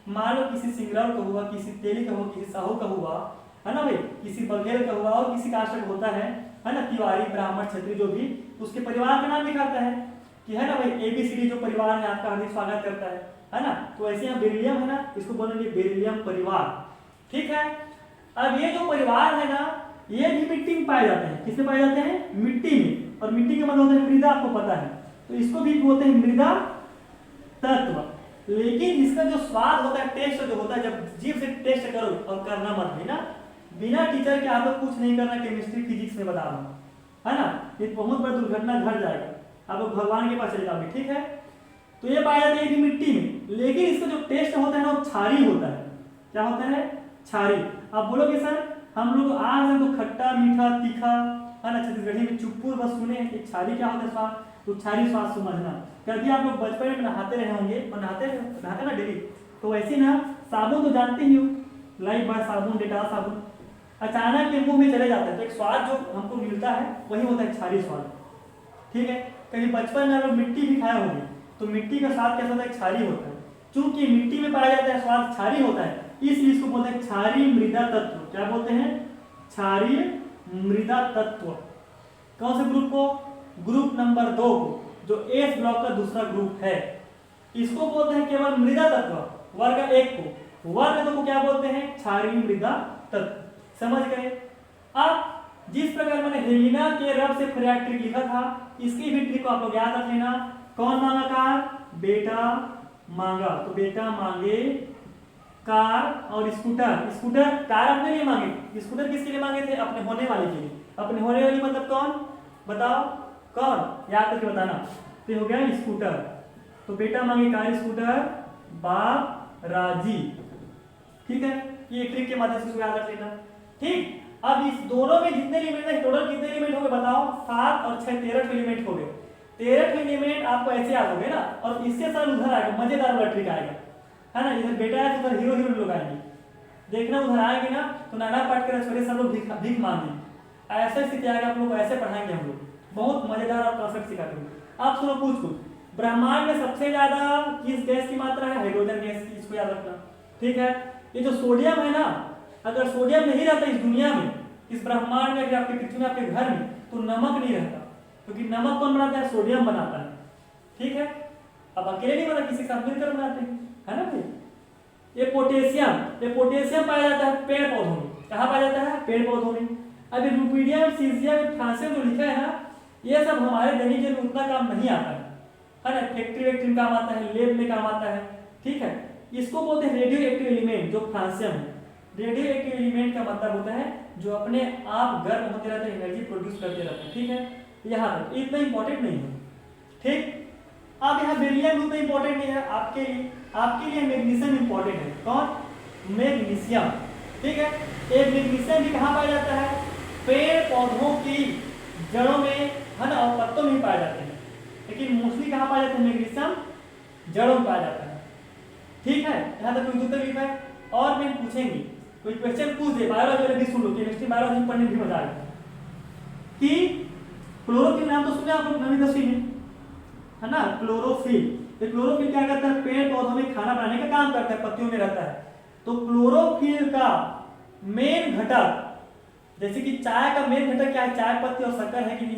मान लो किसी सिंगरौर का हुआ, किसी तेली का हुआ, किसी साहू का हुआ, है ना भाई, किसी बघेल का हुआ और किसी कास्ट का होता है ना, तिवारी ब्राह्मण क्षत्रिय जो भी, उसके परिवार का नाम लिखाता है कि है ना भाई, ABCD जो परिवार है आपका हार्दिक स्वागत करता है ना। तो ऐसे यहाँ बेरिलियम है ना, इसको बोलेंगे बेरिलियम परिवार, ठीक है। अब ये जो परिवार है ना, ये भी मिट्टी में पाए जाते हैं, किसमें पाए जाते हैं, मिट्टी में, और मिट्टी का मतलब होता है मृदा, आपको पता है, तो इसको भी बोलते हैं मृदा तत्व। लेकिन इसका जो स्वाद होता है, टेस्ट जो होता है, जब जीभ से टेस्ट करो, और करना मत भी ना, बिना टीचर के आप लोग कुछ नहीं करना, केमिस्ट्री फिजिक्स में बता रहा हूँ, है ना, ये बहुत बड़ी दुर्घटना घट जाएगा, आप लोग भगवान के पास चले जाओगे, ठीक है। तो ये पाया जाता है मिट्टी में, लेकिन इसका जो टेस्ट होता है ना, वो क्षारी होता है। क्या होता है, क्षारी। आप बोलोगे सर हम लोग आज हम तो खट्टा मीठा तीखा, है ना, छत्तीसगढ़ी में चुप्पुर बस सुने, एक क्षारी क्या होता है स्वाद, तो क्षारी स्वाद समझना। कभी आप लोग बचपन में नहाते रहे होंगे, और नहाते ना डेली, तो वैसे ना साबुन तो जानते ही हो, लाइफ बॉय साबुन, डेटॉल साबुन, अचानक के मुंह में चले जाता है, तो एक स्वाद जो हमको मिलता है वही होता है क्षारी स्वाद, ठीक है। कभी बचपन में आप लोग मिट्टी भी खाए होंगे, तो मिट्टी का स्वाद कैसा होता है, क्षारी होता है। चूंकि मिट्टी में पाया जाता है स्वाद क्षारी होता है, इसलिए इसको बोलते हैं क्षारी मृदा तत्व। क्या बोलते हैं, क्षारीय मृदा तत्व। कौन से ग्रुप को, ग्रुप नंबर 2 को, जो एस ब्लॉक का दूसरा ग्रुप है, इसको बोलते हैं केवल मृदा तत्व। वर्ग 1 को, वर्ग 2 को क्या बोलते हैं, क्षारीय मृदा तत्व। समझ गए। अब जिस प्रकार मैंने हेलिना के रब से फ्रेया ट्रिक लिखा था, इसकी भी ट्रिक को आप लोग याद रख लेना। कौन मांगा कार, बेटा मांगा, तो बेटा मांगे कार और स्कूटर। स्कूटर कार अपने लिए मांगे, स्कूटर किसके लिए मांगे थे, अपने होने वाले के लिए। अपने होने वाली मतलब कौन, बताओ कौन, याद करके बताना। तो हो गया स्कूटर, तो बेटा मांगे कार स्कूटर, बाप राजी, ठीक है। ये ट्रिक के माध्यम से याद रख लेना, ठीक। अब इस दोनों में जितने एलिमेंट है, टोटल कितने एलिमेंट हो गए बताओ, 7 और 6 13 एलिमेंट हो गए। 13 एलिमेंट आपको ऐसे याद हो गए ना, और इससे सर उधर आएगा, मजेदार वाला ट्रिक आएगा, है ना। इधर बेटा है तो उधर हीरो हीरो लोग आएंगे, देखना उधर आएंगे ना, तो नाना पाटकर ऐश्वर्या सब लोग भीख मांगे। ऐसा स्थिति आएगा, आप लोग को ऐसे पढ़ाएंगे हम लोग, बहुत मजेदार और कॉन्सेप्ट सिखाते हैं। आप सुनो पूछ ब्रह्मांड में सबसे ज्यादा किस गैस की मात्रा है, हाइड्रोजन गैस की, इसको याद रखना, ठीक है। ये जो सोडियम है ना, अगर सोडियम नहीं रहता इस दुनिया में, इस ब्रह्मांड में, आपके पृथ्वी में, आपके घर में, तो नमक नहीं रहता, क्योंकि नमक कौन बनाता है, सोडियम बनाता है, ठीक है। अब अकेले नहीं बना, किसी के साथ मिलकर बनाते हैं, है ना भाई। ये पोटेशियम पाया जाता है पेड़ पौधों में। कहाँ पाया जाता है, पेड़ पौधों में। अभी रुपीडियम, सीजियम, फ्रांसियम जो लिखा है ना, ये सब हमारे दैनिक जीवन में उतना काम नहीं आता है ना, फैक्ट्री वैक्ट्री में काम आता है, लेब में काम आता है, ठीक है। इसको बोलते हैं रेडियो एक्टिव एलिमेंट, जो फ्रांसियम है। रेडियो एक्टिव एलिमेंट का मतलब होता है जो अपने आप गर्म होते रहते हैं, एनर्जी प्रोड्यूस करते रहते हैं, ठीक है। यहाँ तक इतना इंपॉर्टेंट नहीं है, ठीक। अब यहाँ बेरिलियम उतना इंपॉर्टेंट नहीं है आपके लिए मैग्नीशियम इंपॉर्टेंट है। कौन, मैग्नीशियम। ठीक है। एक मैग्नीशियम भी कहाँ पाया जाता है? पेड़ पौधों की जड़ों में, है ना, और पत्तों में पाए जाते हैं, लेकिन मोस्टली कहाँ पाया जाता है मैग्नीशियम? जड़ों में पाया जाता है। ठीक है, यहाँ तक कोई उत्तर है? और मैं पूछेंगी, कोई क्वेश्चन पूछ दे, बायोलॉजी वाले भी सुन लो, केमिस्ट्री बायोलॉजी पढ़ने भी मजा आएगा। कि क्लोरोफिल नाम तो सुने आप लोग 9वीं 10वीं में, है ना, क्लोरोफिल। ये क्लोरोफिल क्या करता है? पेड़ पौधों में खाना बनाने का काम करता है, पत्तियों में रहता है। तो क्लोरोफिल का मेन घटक, जैसे कि चाय का मेन घटक क्या है? चाय पत्ती और शक्कर है कि नहीं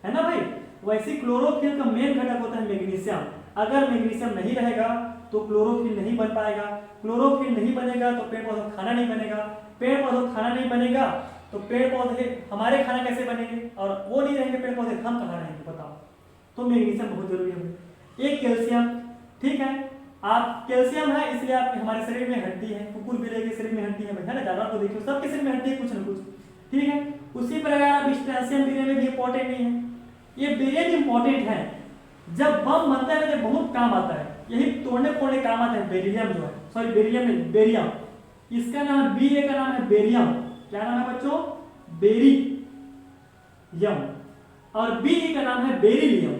है ना भाई? वैसे क्लोरोफिल का मेन घटक होता है मैग्नीशियम। अगर मैग्नीशियम नहीं रहेगा तो क्लोरोफिल नहीं बन पाएगा, क्लोरोफिल नहीं बनेगा तो पेड़ पौधों खाना नहीं बनेगा, पेड़ पौधों खाना नहीं बनेगा तो पेड़ पौधे हमारे खाना कैसे बनेंगे? और वो नहीं रहेंगे पेड़ पौधे, हम कहाँ रहेंगे बताओ? तो मैग्नीशियम बहुत जरूरी है। एक कैल्शियम, ठीक है, आप कैल्शियम है इसलिए आप हमारे शरीर में हड्डी है, कुकुर बिल्ली के शरीर में हड्डी है ना, जानवर को देखिए सबके शरीर में हड्डी है कुछ ना कुछ, ठीक है। उसी प्रकार आप स्ट्रैशियम बेरियम में भी इंपॉर्टेंट नहीं है। ये बेरियम इंपॉर्टेंट है, जब बम बनता है तो बहुत काम आता है, यही तोड़ने फोड़ने काम आता है। बेरिलियम जो है, सॉरी बेरिलियम नहीं, बेरियम, इसका नाम बी का नाम है बेरियम। क्या नाम है बच्चों? बेरियम। और बी का नाम है बेरिलियम,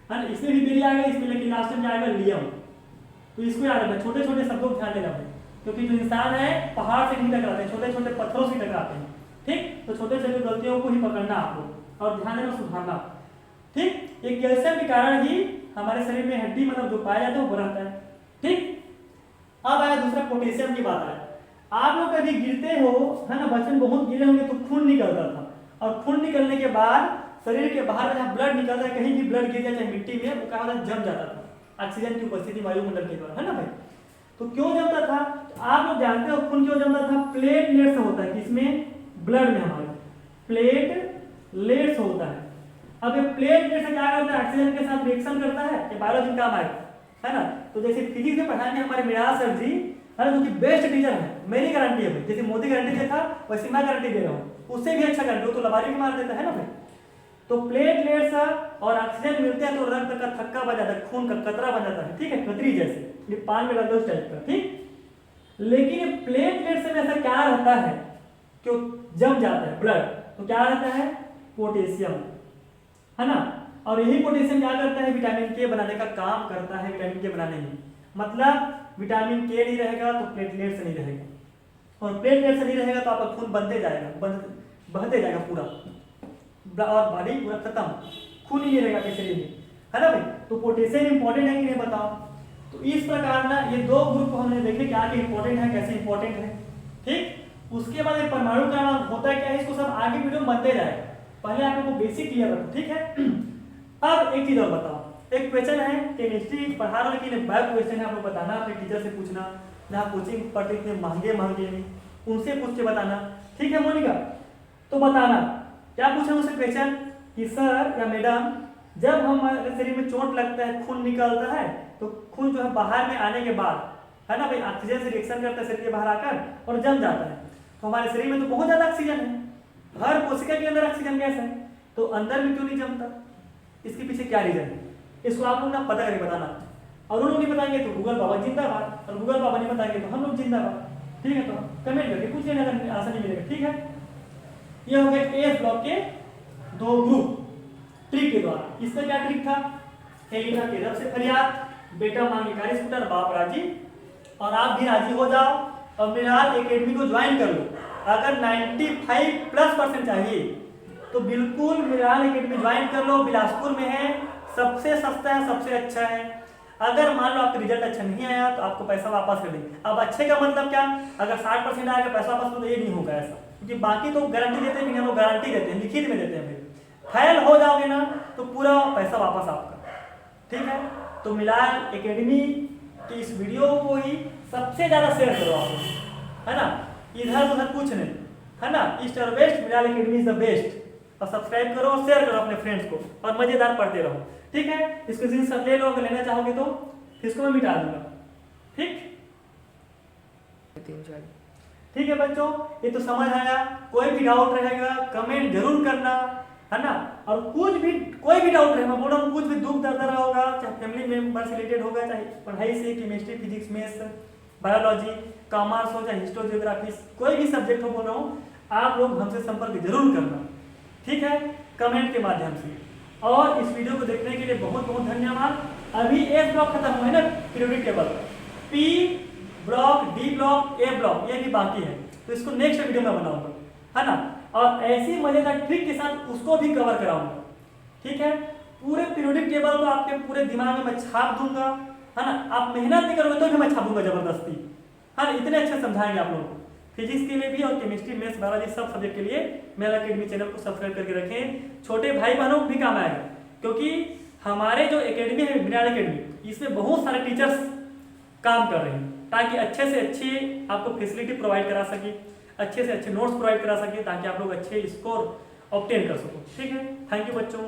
है ना, इसमें भी बेरी आएगा इसमें, लेकिन लास्ट में आएगा लियम। तो इसको याद रखना, छोटे छोटे शब्दों ध्यान देना भाई, क्योंकि जो इंसान है पहाड़ से नहीं टकराते हैं, छोटे छोटे पत्थरों से टकराते हैं, ठीक। तो छोटे छोटे गलतियों को ही पकड़ना आपको, और ध्यान देना, सुधारना, ठीक। एक कैल्शियम के कारण ही हमारे शरीर में हड्डी मतलब जो पाया जाता है वो बनता है, ठीक। अब आया दूसरा पोटेशियम की बात है। आप लोग कभी गिरते हो, है ना, बचपन बहुत गिरे होंगे तो खून निकलता था, और खून निकलने के बाद शरीर के बाहर जहाँ ब्लड निकलता है, कहीं भी ब्लड गिर जाए मिट्टी में, वो क्या होता है? जम जाता था ऑक्सीजन की उपस्थिति वायुमंडल के द्वारा, है ना भाई। तो क्यों जमता था? तो आप लोग जानते हो खून क्यों जमता था? प्लेटलेट्स होता है, किसमें? ब्लड में, हमारे प्लेटलेट्स होता है। अब ये प्लेटलेट्स से क्या करता है? ऑक्सीजन के साथ रिएक्शन करता है, ये बायोलॉजी काम आएगा, है ना। तो जैसे फिजिक्स में पढ़ाएंगे हमारे मृणाल सर जी, है ना, जो कि बेस्ट टीचर है, मेरी गारंटी है भाई, जैसे मोदी गारंटी दिया था वैसे मैं गारंटी दे रहा हूँ, उससे भी अच्छा गारंटी, तो लबारी भी मार देता है ना भाई। तो प्लेटलेट्स और ऑक्सीजन मिलते हैं तो रक्त का थक्का बन जाता है, खून का कतरा बन जाता है, ठीक है, कतरी जैसे, ये पान में लगा उस टाइप का, ठीक। लेकिन प्लेटलेट्स में ऐसा क्या रहता है कि जम जाता है ब्लड, तो क्या रहता है? पोटेशियम, है ना। और यही पोटेशियम क्या करता है? विटामिन के बनाने का काम करता है, विटामिन के बनाने में, मतलब विटामिन के नहीं रहेगा तो प्लेटलेट्स नहीं रहेगा, और प्लेटलेट्स नहीं रहेगा तो आपका खून बनते जाएगा, बहते जाएगा पूरा, और बॉडी पूरा खत्म, खून ही नहीं रहेगा आपके शरीर में, है ना भाई। तो पोटेशियम इंपॉर्टेंट है कि नहीं बताओ? तो इस प्रकार ना ये दो ग्रुप हमने देखे क्या कि इंपॉर्टेंट है, कैसे इंपॉर्टेंट है, ठीक। उसके बाद एक परमाणु का नाम होता है क्या है, इसको सब आगे वीडियो में बनते जाएगा, पहले आप लोगों को बेसिक क्लियर रखो, ठीक है। अब एक चीज और बताओ, एक क्वेश्चन है, केमिस्ट्री पढ़ा रहा लेकिन बैक क्वेश्चन है, आप लोग बताना, अपने टीचर से पूछना, जहाँ कोचिंग पढ़ते इतने महंगे में उनसे पूछ के बताना, ठीक है मोनिका। तो बताना क्या पूछा उनसे क्वेश्चन कि सर या मैडम, जब हमारे शरीर में चोट लगता है, खून निकलता है, तो खून जो है बाहर में आने के बाद, है ना भाई, ऑक्सीजन से रिएक्शन करता है शरीर के बाहर आकर और जम जाता है। तो हमारे शरीर में तो बहुत ज्यादा ऑक्सीजन है, हर कोशिका के अंदर ऑक्सीजन गैस है, तो अंदर में क्यों नहीं जमता? इसके पीछे क्या रीजन है? इसको आप लोग ना पता करके बताना, और उन लोग नहीं बताएंगे तो गूगल बाबा जिंदाबाद, और गूगल बाबा नहीं बताएंगे तो हम लोग जिंदाबाद, ठीक है। तो कमेंट करके पूछ लेना अगर आसानी मिलेगा, ठीक है। ये हो गए एस ब्लॉक के दो ग्रुप ट्रिक के द्वारा। इसका क्या ट्रिक था? एलिना के रब से फरियाद, बेटा मांगे कार स्कूटर, बाप राजी, और आप भी राजी हो जाओ और मृणाल एकेडमी को ज्वाइन कर लो। अगर 95+ चाहिए तो बिल्कुल मृणाल एकेडमी ज्वाइन कर लो, बिलासपुर में है, सबसे सस्ता है, सबसे अच्छा है। अगर मान लो आपका रिजल्ट अच्छा नहीं आया तो आपको पैसा वापस कर देंगे। अब अच्छे का मतलब क्या? अगर 60% आएगा पैसा वापस, तो ये नहीं होगा ऐसा, क्योंकि बाकी तो गारंटी देते हैं, हम गारंटी देते हैं, लिखित में देते हैं। फेल हो जाओगे ना तो पूरा पैसा वापस आपका, ठीक है। तो मृणाल एकेडमी की इस वीडियो को ही सबसे ज्यादा शेयर करो आप, है ना, इधर उधर कुछ नहीं, है ना। ईस्ट और west, Mrinal academy is the best. और सब्सक्राइब करो और शेयर करो अपने फ्रेंड्स को, और मजेदार पढ़ते रहो, ठीक है। इसको स्क्रीनशॉट ले लो, अगर लेना चाहोगे तो, इसको मैं मिटा दूंगा, ठीक ठीक है बच्चों। ये तो समझ आया, कोई भी डाउट रहेगा कमेंट जरूर करना, है ना। और कुछ भी कोई भी डाउट रहेगा, बोल रहा हूँ, कुछ भी दुख दर्द रहा होगा, चाहे फैमिली मेंबर से रिलेटेड होगा, चाहे पढ़ाई से, chemistry, physics, maths, biology, commerce हो चाहे हिस्ट्री ज्योग्राफी, कोई भी सब्जेक्ट हो बोल रहा हूँ, आप लोग हमसे संपर्क जरूर करना, ठीक है, कमेंट के माध्यम से। और इस वीडियो को देखने के लिए बहुत बहुत धन्यवाद। अभी एक ब्लॉक खत्म हुआ है ना periodic table, P block, D block, A block, ये भी बाकी है, तो इसको नेक्स्ट वीडियो में बनाऊंगा, है ना। और ऐसी मजेदार ट्रिक के साथ उसको भी कवर कराऊंगा, ठीक है। पूरे पीरियोडिक टेबल को आपके पूरे दिमाग में मैं छाप दूंगा, है ना। आप मेहनत नहीं करोगे तो भी मैं छापूंगा जबरदस्ती, है ना। इतने अच्छे समझाएंगे आप लोगों को, फिजिक्स के लिए भी और केमिस्ट्री, मैथ्स, बायोलॉजी सब सब्जेक्ट के लिए मेरा अकेडमी चैनल को सब्सक्राइब करके रखें। छोटे भाई बहनों को भी काम आएगा, क्योंकि हमारे जो एकेडमी है विज्ञान एकेडमी, इसमें बहुत सारे टीचर्स काम कर रहे हैं, ताकि अच्छे से अच्छी आपको फैसिलिटी प्रोवाइड करा सके, अच्छे से अच्छे नोट्स प्रोवाइड करा सके, ताकि आप लोग अच्छे स्कोर ऑब्टेन कर सको, ठीक है। थैंक यू बच्चों।